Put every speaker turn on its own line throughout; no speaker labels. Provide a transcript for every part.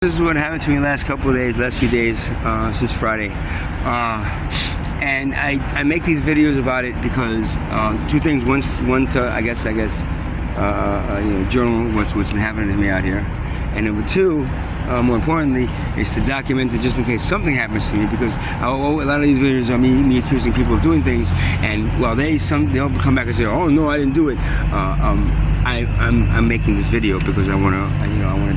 This is what happened to me last few days, since Friday. And I make these videos about it because two things. One to I guess journal what's been happening to me out here, and number two, more importantly, is to document it just in case something happens to me. Because a lot of these videos are me accusing people of doing things, and while they'll come back and say, "Oh no, I didn't do it." I'm making this video because I want to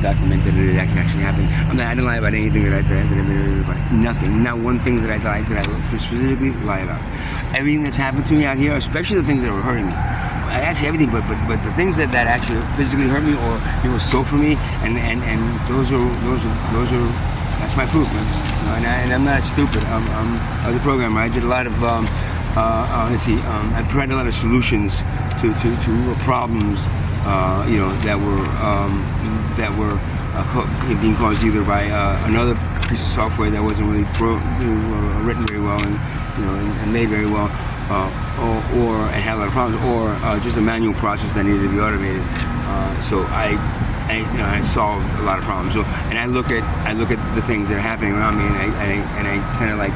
document that it actually happened. I didn't lie about anything that I made about. Nothing, not one thing that I specifically lie about. Everything that's happened to me out here, especially the things that were hurting me. Actually everything, but the things that actually physically hurt me or people stole from me, and those are that's my proof, man. And I'm not stupid. I was a programmer. I did a lot of I provided a lot of solutions to problems, that were being caused either by another piece of software that wasn't really written very well and made very well, or it had a lot of problems, or just a manual process that needed to be automated. So I solved a lot of problems. So, and I look at the things that are happening around me, and I kind of like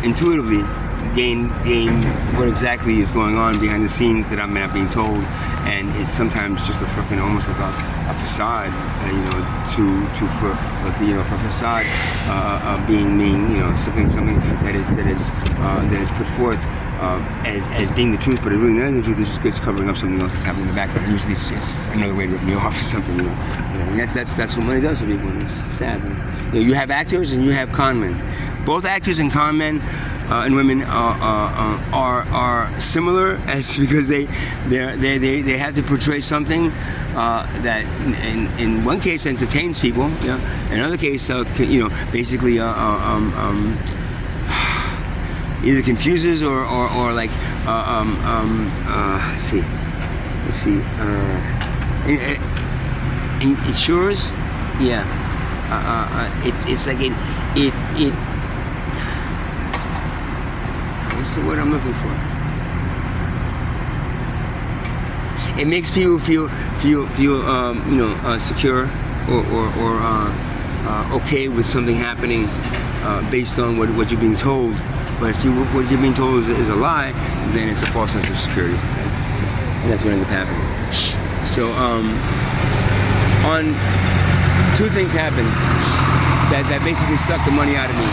intuitively gain what exactly is going on behind the scenes that I'm not being told, and it's sometimes just almost like a facade, for facade being something that is put forth as being the truth, but it really isn't the truth. It's covering up something else that's happening in the background. Usually it's another way to rip me off or something. And that's what money does to people. It's sad. You have actors and you have con men. Both actors and con men and women are similar, as because they have to portray something that in one case entertains people, in another case basically either confuses or like let's see ensures, it's like it what's the word I'm looking for? It makes people feel secure or okay with something happening based on what you're being told. But if what you're being told is a lie, then it's a false sense of security, and that's what ends up happening. So on two things happened that basically sucked the money out of me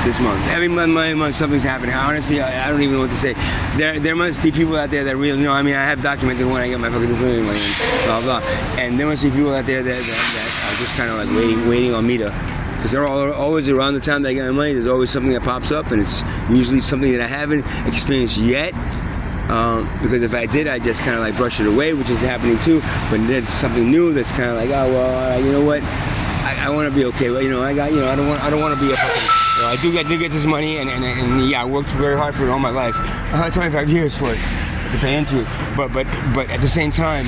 this month. Every month something's happening. Honestly, I don't even know what to say. There must be people out there that really know. I mean, I have documented when I get my fucking disability money and blah blah. And there must be people out there that are just kind of like waiting on me to. Because they're always around the time that I get my money, there's always something that pops up, and it's usually something that I haven't experienced yet. Because if I did, I just kind of like brush it away, which is happening too. But then it's something new that's kind of like, oh well, you know what? I want to be okay. Well, I don't want to be a fucking. I do get this money, and I worked very hard for it all my life. 25 years for it to pay into it. But at the same time,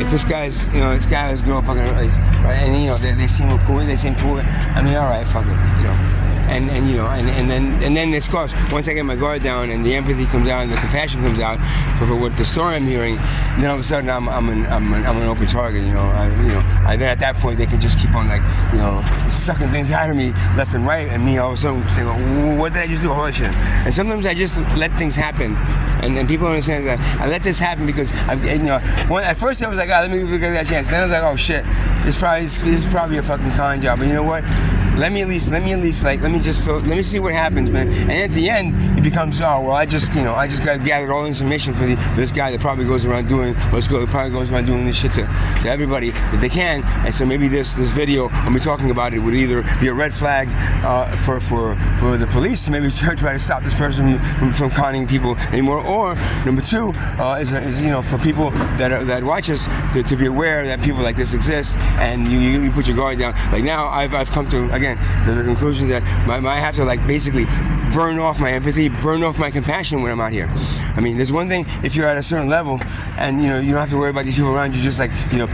if this guy's this guy is going fucking right, and they seem cool, I mean, all right, fuck it, and then this course. Once I get my guard down and the empathy comes out and the compassion comes out for what the story I'm hearing, then all of a sudden I'm an open target. Then at that point they can just keep on sucking things out of me left and right, and me all of a sudden saying, well, what did I just do? All that shit. And sometimes I just let things happen, and people don't understand that I let this happen because at first I was like, let me give that chance. Then I was like, oh shit, this is probably a fucking con job. But you know what? Let me see what happens, man. And at the end, it becomes, I just got gathered all the information for this guy that probably goes around doing this shit to everybody that they can. And so maybe this video, when we're talking about it, would either be a red flag for the police to maybe try to stop this person from conning people anymore, or number two is for people that watch us to be aware that people like this exist, and you put your guard down. Like now, I've come to again the conclusion that I have to basically burn off my empathy, burn off my compassion when I'm out here. I mean, there's one thing if you're at a certain level and you don't have to worry about these people around you just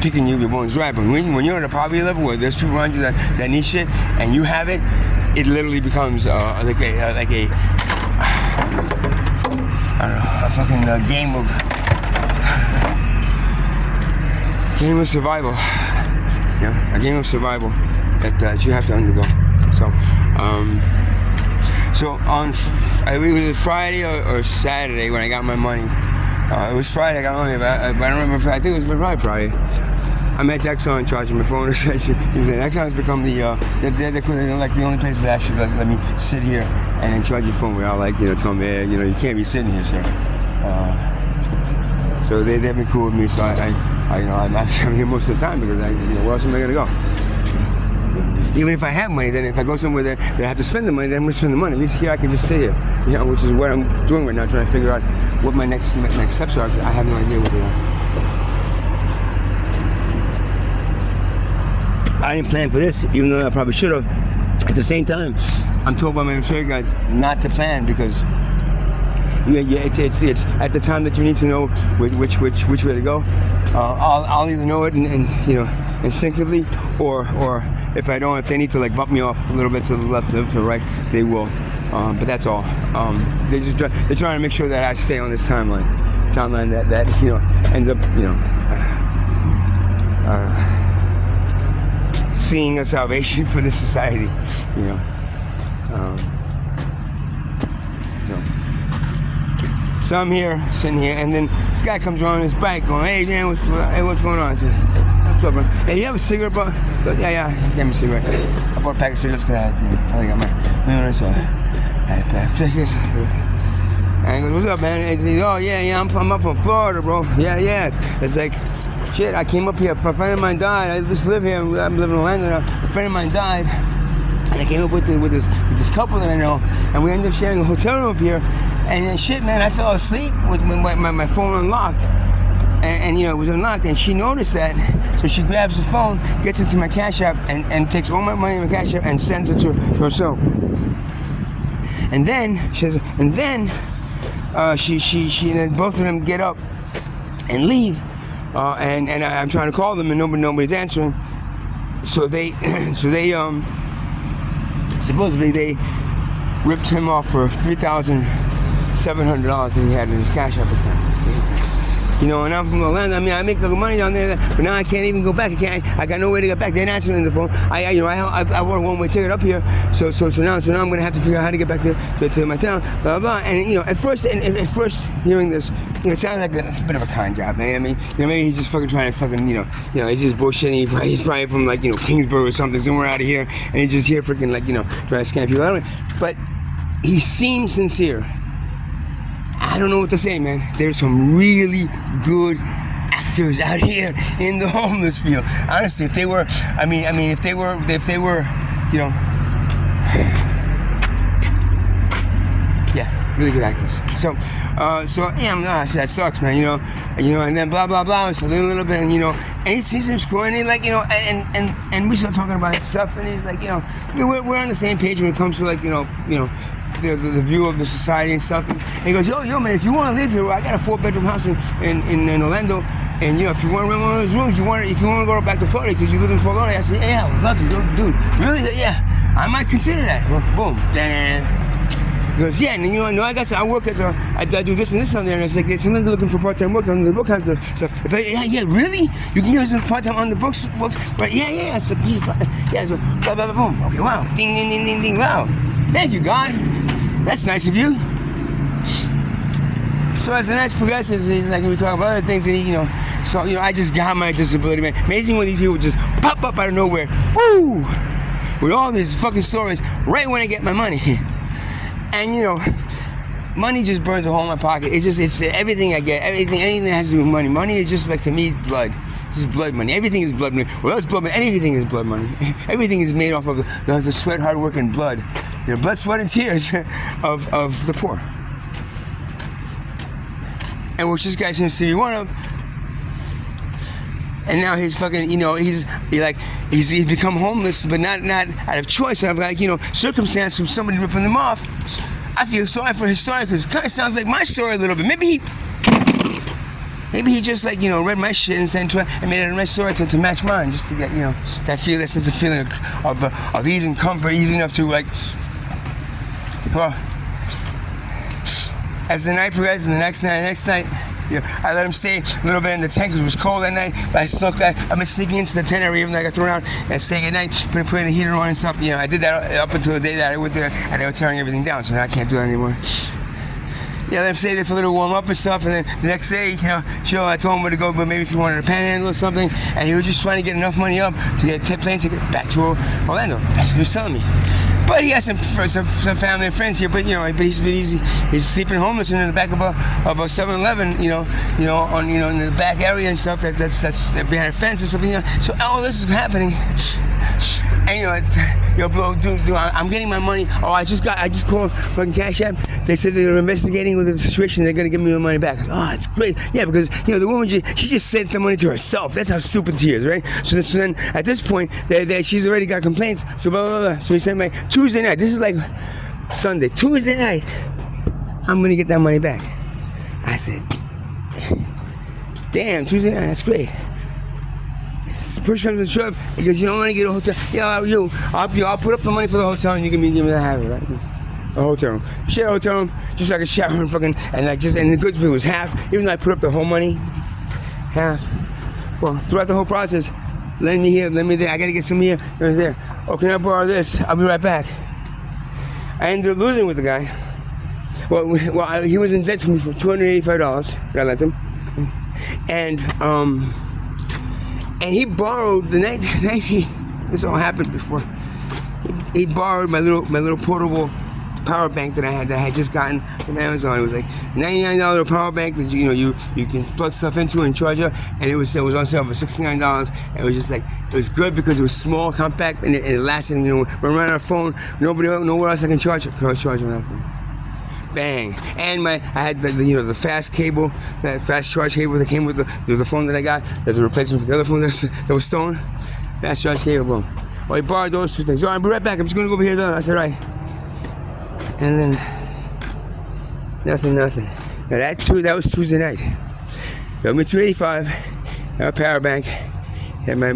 picking you, your bones dry. But when you're at a poverty level where there's people around you that need shit and you have it, it literally becomes a fucking game of survival. a game of survival that you have to undergo. So, it was Friday or Saturday when I got my money. It was Friday I got my money, but I don't remember. I think it was probably Friday. I'm at Exxon charging my phone. Exxon's become they're like the only place that actually let me sit here and then charge your phone without telling me, hey, you can't be sitting here, sir. So they've been cool with me. So I'm here most of the time because where else am I gonna go? Even if I have money, then if I go somewhere that I have to spend the money, then I'm gonna spend the money. At least here I can just sit here, which is what I'm doing right now, trying to figure out what my next steps are. I have no idea what they are. I didn't plan for this, even though I probably should have. At the same time, I'm told by my insurance guys not to plan because it's at the time that you need to know which way to go. I'll either know it and instinctively, or if I don't, if they need to bump me off a little bit to the left, to the right, they will. But that's all. They're trying to make sure that I stay on this timeline that ends up seeing a salvation for this society. So I'm here, sitting here, and then this guy comes around on his bike going, hey man, what's going on? I said, what's up, man? Hey, you have a cigarette, bro? Yeah, I gave me a cigarette. I bought a pack of cigarettes because I got my own, so I had a pack. And he goes, what's up, man? And he says, oh yeah, I'm up from Florida, bro. Yeah. It's like, shit, I came up here, a friend of mine died. I just live here, I'm living in Orlando now. A friend of mine died, and I came up with this couple that I know, and we ended up sharing a hotel room up here. And then shit, man, I fell asleep with my phone unlocked, and it was unlocked, and she noticed that, so she grabs the phone, gets into my Cash App, and takes all my money in my Cash App and sends it to herself. And then she both of them get up and leave, and I'm trying to call them, and nobody's answering. So they supposedly they ripped him off for $3,700 that he had in his Cash App account. And I'm from Orlando. I mean, I make good money down there, but now I can't even go back. I got no way to get back. They're not answering the phone. I bought a one-way ticket up here, so now I'm gonna have to figure out how to get back to my town. Blah blah. And at first hearing this, it sounds like a bit of a con job, man. I mean, maybe he's just fucking trying to he's just bullshitting. He's probably from Kingsborough or something, somewhere out of here, and he's just here freaking trying to scam people. I don't know. But he seems sincere. I don't know what to say, man. There's some really good actors out here in the homeless field. Honestly, if they were, yeah, really good actors. So that sucks, man. And then blah blah blah. So a little bit, and he sees him screwing, and we start talking about stuff, and he's like, we're on the same page when it comes to the view of the society and stuff. And he goes, yo, man, if you want to live here, I got a 4-bedroom house in Orlando, and if you want to rent one of those rooms, if you want to go back to Florida because you live in Fort Lauderdale, I said, yeah, I would love to. Dude, really? Yeah, I might consider that. Well, boom. He goes, yeah, and I do this and this on there, and it's like sometimes they're looking for part-time work on the book kinds of stuff. Really? You can give us some part-time on the books, but yeah. So blah blah blah, boom. Okay, wow, ding ding ding ding ding, wow. Thank you, God. That's nice of you. So as the night progresses, we talk about other things, and I just got my disability, man. Amazing when these people just pop up out of nowhere, woo, with all these fucking stories right when I get my money. And money just burns a hole in my pocket. It's everything I get, anything that has to do with money. Money is just to me, blood. This is blood money. Everything is blood money. Well, it's blood money. Anything is blood money. Everything is made off of the sweat, hard work, and blood. Blood, sweat, and tears of the poor. And which this guy seems to be one of. And now he's fucking, he's become homeless, but not out of choice, out of circumstance from somebody ripping them off. I feel sorry for his story because it kind of sounds like my story a little bit. Maybe he just read my shit and then made it a nice story to match mine, just to get that sense of feeling of ease and comfort, easy enough to as the night progresses, and the next night, You know, I let him stay a little bit in the tent because it was cold at night. But I snuck back. I've been sneaking into the tent every evening. I got thrown out and staying at night, putting the heater on and stuff. You know, I did that up until the day that I went there, and they were tearing everything down. So now I can't do that anymore. Yeah, let him stay there for a little warm up and stuff, and then the next day, you know, chill. I told him where to go, but maybe if he wanted a panhandle or something, and he was just trying to get enough money up to get a plane ticket back to Orlando. That's what he was telling me. But he has some family and friends here. But you know, he's sleeping homeless in the back of a 7-Eleven. You know, in the back area and stuff. That's behind a fence or something. You know? So all this is happening. And you know, bro, dude, I'm getting my money. Oh, I just called fucking Cash App. They said they're investigating with the situation. They're gonna give me my money back. Oh, it's great. Yeah, because you know the woman she just sent the money to herself. That's how stupid she is, right? So then at this point, she's already got complaints. So blah blah blah. So he sent my Tuesday night. This is like Sunday. Tuesday night, I'm gonna get that money back. I said, damn, Tuesday night. That's great. Push comes to shove, because you don't want to get a hotel. Yeah, I'll put up the money for the hotel, and you can give me that, right? A hotel room. Share a hotel room, just like a shower and fucking, and the goods bill was half. Even though I put up the whole money, half. Well, throughout the whole process, lend me here, lend me there. I gotta get some here, there. Oh, can I borrow this? I'll be right back. I ended up losing with the guy. Well, he was in debt to me for $285 that I lent him, and he borrowed the night this all happened before. He borrowed my little portable power bank that I had just gotten from Amazon. It was like $99 power bank that you can plug stuff into and charge it. And it was on sale for $69. And it was just like, it was good because it was small, compact, and it lasted. You know, when I ran out of phone, nobody nowhere else I can charge it. I was charging nothing. Bang. And I had the fast cable, that fast charge cable that came with the phone that I got. There's a replacement for the other phone that was stolen. Fast charge cable, boom. Well, he borrowed those two things. I'll be right back. I'm just going to go over here. I said, right. And then, nothing. Now that was Tuesday night. They owed me $285. A power bank. And my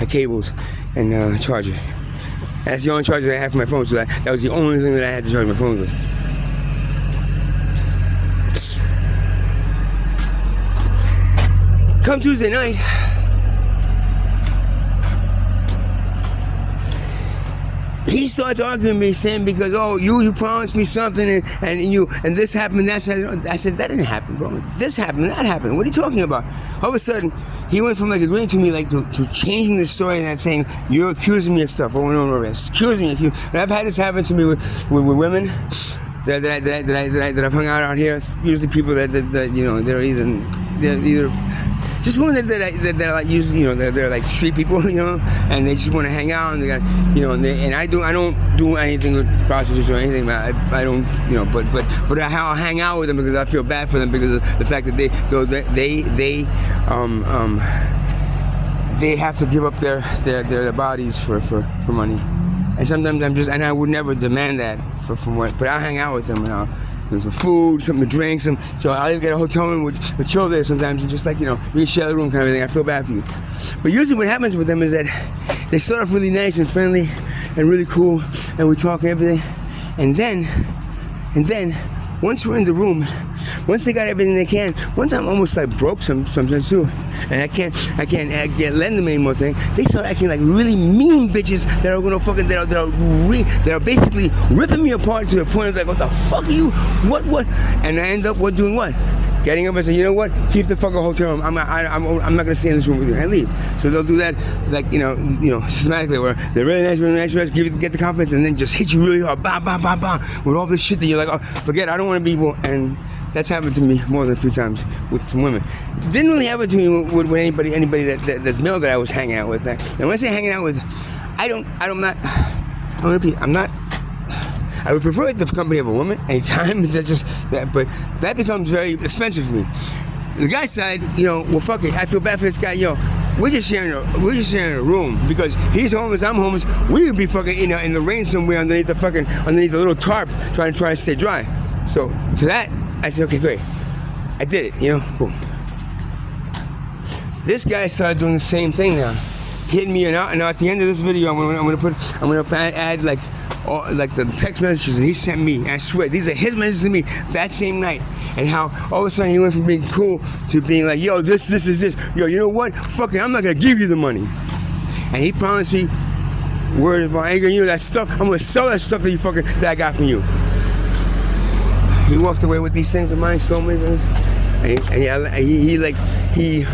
cables and charger. That's the only charger I had for my phone, so that was the only thing that I had to charge my phone with. Come Tuesday night, he starts arguing with me, saying because you promised me something and this happened, that happened. I said that didn't happen, bro. This happened, that happened. What are you talking about? All of a sudden, he went from like agreeing to me like to changing the story and saying you're accusing me of stuff. Oh no, excuse me. And I've had this happen to me with women that I've hung out here. Usually people that they're either just women that are like they're like street people, and they just want to hang out and they got and I don't do anything with prostitutes or anything. I don't but I'll hang out with them because I feel bad for them because of the fact that they have to give up their bodies for money, and sometimes I would never demand that from what, but I'll hang out with them and I'll. There's some food, something to drink, so I'll even get a hotel room with chill there sometimes, and just like, we share the room kind of thing. I feel bad for you. But usually what happens with them is that they start off really nice and friendly and really cool, and we talk and everything, and then once we're in the room, once they got everything they can, once I'm almost like broke sometimes too, and I can't lend them any more thing, they start acting like really mean bitches that are gonna fucking that are basically ripping me apart to the point of like, what the fuck are you? What? And I end up doing what? Getting up and saying, you know what? Keep the fucking hotel room. I'm not gonna stay in this room with you. And leave. So they'll do that, like systematically, where they're really nice, get the confidence, and then just hit you really hard, bah, with all this shit that you're like, oh, forget. I don't want to be more. And that's happened to me more than a few times with some women. Didn't really happen to me with anybody that's male that I was hanging out with. And when I say hanging out with, I would prefer the company of a woman anytime. But that becomes very expensive for me. The guy's side, well, fuck it. I feel bad for this guy. We're just sharing a room because he's homeless, I'm homeless. We would be fucking in the rain somewhere underneath the little tarp trying to stay dry. So for that, I said, okay, great. I did it. Boom. This guy started doing the same thing now, hitting me, and at the end of this video, I'm gonna add like the text messages that he sent me. And I swear, these are his messages to me that same night. and how all of a sudden he went from being cool to being like, yo, this is this. Yo, you know what? Fuck it, I'm not gonna give you the money. And he promised me, word of my anger, you know that stuff, I'm gonna sell that stuff that I got from you. He walked away with these things of mine, so many things. And he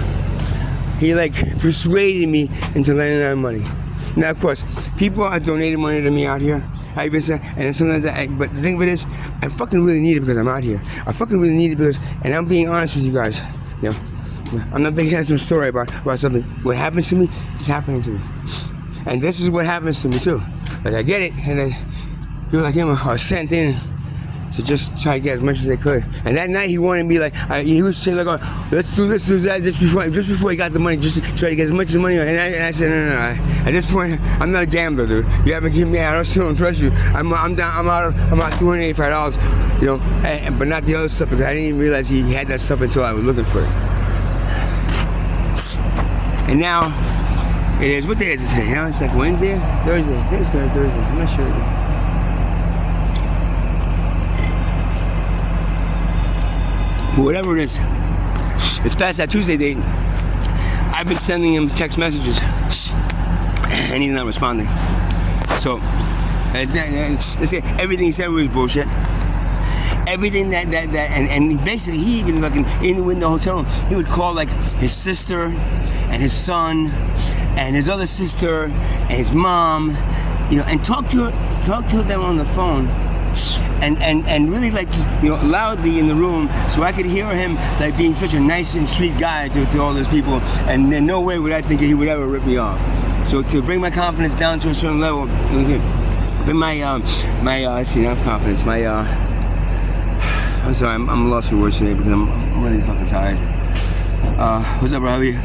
persuaded me into lending out money. Now, of course, people are donating money to me out here. I've been saying, and then sometimes but the thing of it is, I fucking really need it because I'm out here. I fucking really need it because, and I'm being honest with you guys. You know, I'm not making some story about something. What happens to me is happening to me, and this is what happens to me too. Like I get it, and then people like him are sent in to just try to get as much as they could. And that night he wanted me he was saying like, oh, let's do this, do that, just before he got the money, just to try to get as much money. And I said, no. At this point, I'm not a gambler, dude. You haven't given me, I still don't trust you. I'm out $285, you know, but not the other stuff because I didn't even realize he had that stuff until I was looking for it. And now it is, what day is it today? Now it's like Wednesday, Thursday. I think it's Thursday. I'm not sure. But whatever it is, it's past that Tuesday date. I've been sending him text messages, and he's not responding. So, everything he said was bullshit. Everything and basically he even fucking in the hotel room, he would call like his sister and his son and his other sister and his mom, you know, and talk to them on the phone. And really like, you know, loudly in the room so I could hear him like being such a nice and sweet guy to all those people, and in no way would I think that he would ever rip me off. So to bring my confidence down to a certain level, bring let's see, not confidence, I'm sorry, I'm lost for words today because I'm really fucking tired. What's up, bro? How are you?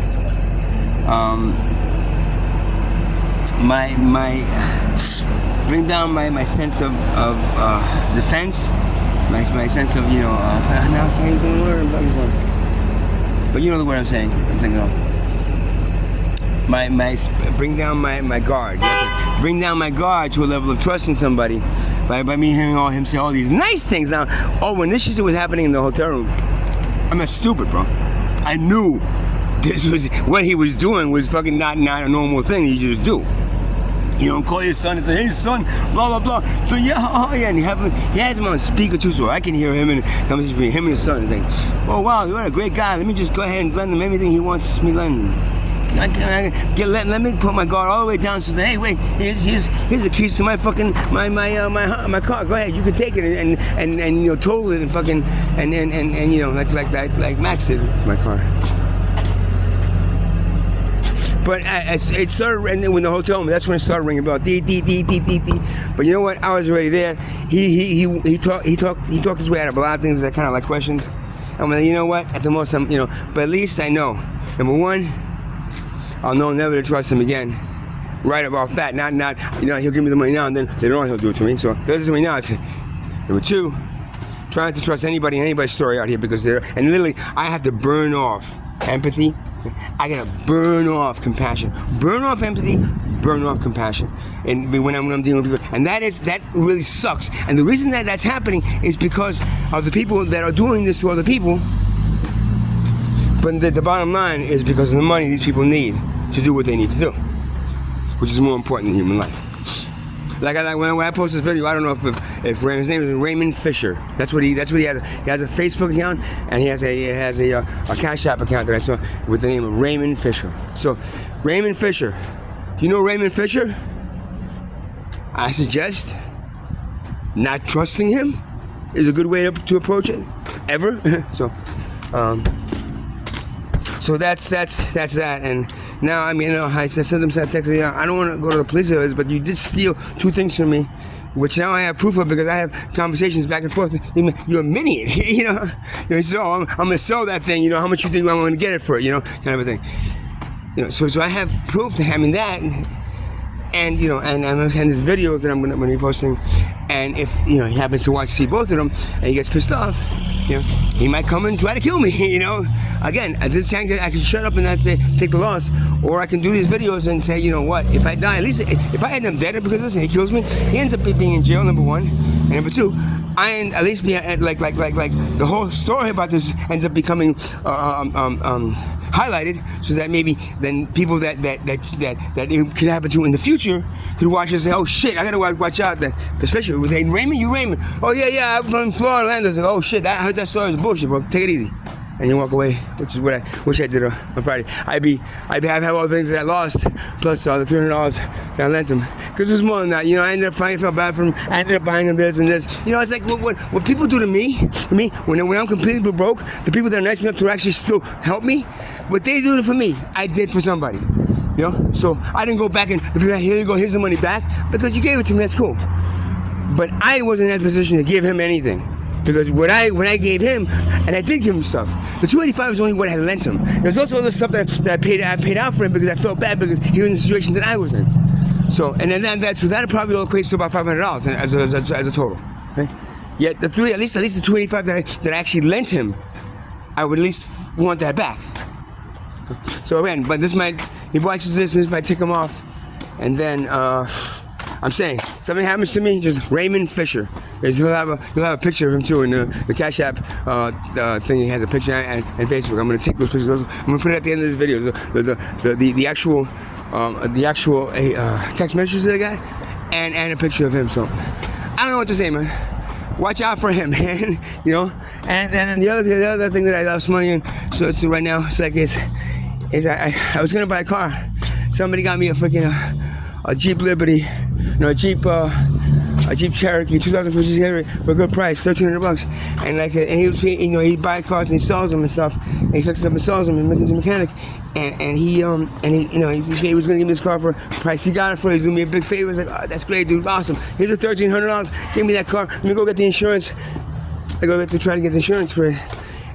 Bring down my sense of defense, my sense of, you know, now I can't even learn, but you know the word I'm saying. I'm thinking of bring down my guard. Bring down my guard to a level of trusting somebody by me hearing him say all these nice things. Now, when this shit was happening in the hotel room, I'm not stupid, bro. I knew this was what he was doing was fucking not a normal thing you just do. You don't call your son and say, hey son, blah blah blah. So yeah, and he has him on speaker too, so I can hear him and conversation between him and his son and think, oh wow, you're a great guy. Let me just go ahead and lend him everything he wants me lend him. Let me put my guard all the way down so that, hey wait, here's the keys to my fucking my car. Go ahead, you can take it and you know, total it and fucking and you know, like Max did with my car. But it started when the hotel room. That's when it started ringing about. But you know what? I was already there. He talked his way out of a lot of things that I kind of like questioned. I'm like, you know what? At the most, you know. But at least I know. Number one, I'll know never to trust him again. Right off bat. Not you know, he'll give me the money now and then later on he'll do it to me. So he does it to me now. Number two, trying to trust anybody's story out here because and literally I have to burn off empathy. I gotta burn off compassion, burn off empathy, burn off compassion, and when I'm dealing with people, and that really sucks. And the reason that that's happening is because of the people that are doing this to other people. But the bottom line is because of the money these people need to do what they need to do, which is more important than human life. Like when I post this video, I don't know if his name is Raymond Fisher. That's what he has. He has a Facebook account and he has a Cash App account that I saw with the name of Raymond Fisher. So Raymond Fisher, you know Raymond Fisher? I suggest not trusting him is a good way to approach it ever. So that's that. And now, I mean, you know, I sent him that text. You know, I don't want to go to the police office, but you did steal 2 things from me, which now I have proof of because I have conversations back and forth. You're admitting it, you know. So I'm gonna sell that thing. You know, how much you think I'm gonna get it for? You know, kind of a thing. You know, so I have proof to having that, and you know, and this video that I'm gonna be posting. And if you know he happens to see both of them, and he gets pissed off, you know, he might come and try to kill me. You know, again, at this time I can shut up and not say take the loss, or I can do these videos and say, you know what, if I die, at least if I end up dead because listen, he kills me, he ends up being in jail. Number one, and number two, I at least be like the whole story about this ends up becoming highlighted, so that maybe then people that it could happen to in the future could watch and say, oh shit, I gotta watch out. That especially with Raymond. Oh yeah, I'm from Florida, Orlando. Like, oh shit, I heard that story was bullshit, bro. Take it easy. And you walk away, which is what I wish I did on Friday. I'd have all the things that I lost, plus the $300 that I lent him. Because it was more than that. I ended up felt bad for him. I ended up buying him this and this. It's like what people do to me, when I'm completely broke, the people that are nice enough to actually still help me, what they do for me, I did for somebody. So I didn't go back and the people, here you go, here's the money back, because you gave it to me, that's cool. But I wasn't in that position to give him anything. Because when I gave him, and I did give him stuff, the $285 is only what I lent him. There's also other stuff that I paid out for him because I felt bad because he was in the situation that I was in. So that probably all equates to about $500 as a total. Right? Yet at least the $285 that I actually lent him, I would at least want that back. So again, but he watches this might tick him off, and then I'm saying something happens to me, just Raymond Fisher. You'll have a picture of him too in the Cash App thing. He has a picture and Facebook. I'm gonna take those pictures. I'm gonna put it at the end of this video. The actual text message that I got and a picture of him. So I don't know what to say, man. Watch out for him, man. And then the other thing that I lost money in. So right now, it's like I was gonna buy a car. Somebody got me a freaking a Jeep Liberty. A Jeep Cherokee, 2014 Cherokee for a good price, $1,300. And he buys cars and he sells them and stuff. And he fixes them and sells them, and he's a mechanic. And he was gonna give me this car for a price. He got it for. He's doing me a big favor. He's like, oh, that's great, dude, awesome. Here's the $1,300. Give me that car. Let me go get the insurance. I go to try to get the insurance for it.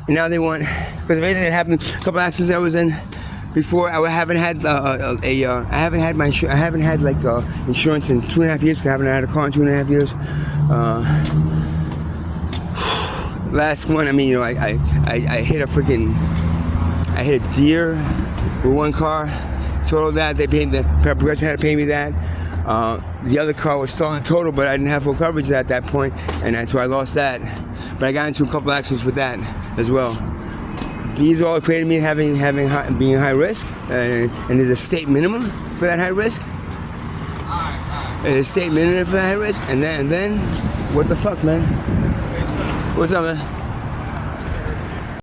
And now they want, because of anything that happened, a couple accidents I was in. Before I haven't had insurance in 2.5 years. I haven't had a car in 2.5 years. Last one, I hit I hit a deer with one car. Total that they paid Progressive had to pay me that. The other car was still in total, but I didn't have full coverage at that point, and so I lost that. But I got into a couple accidents with that as well. These all equated me being high risk, and there's a state minimum for that high risk. There's a state minimum for that high risk, and then what the fuck, man? What's up, man?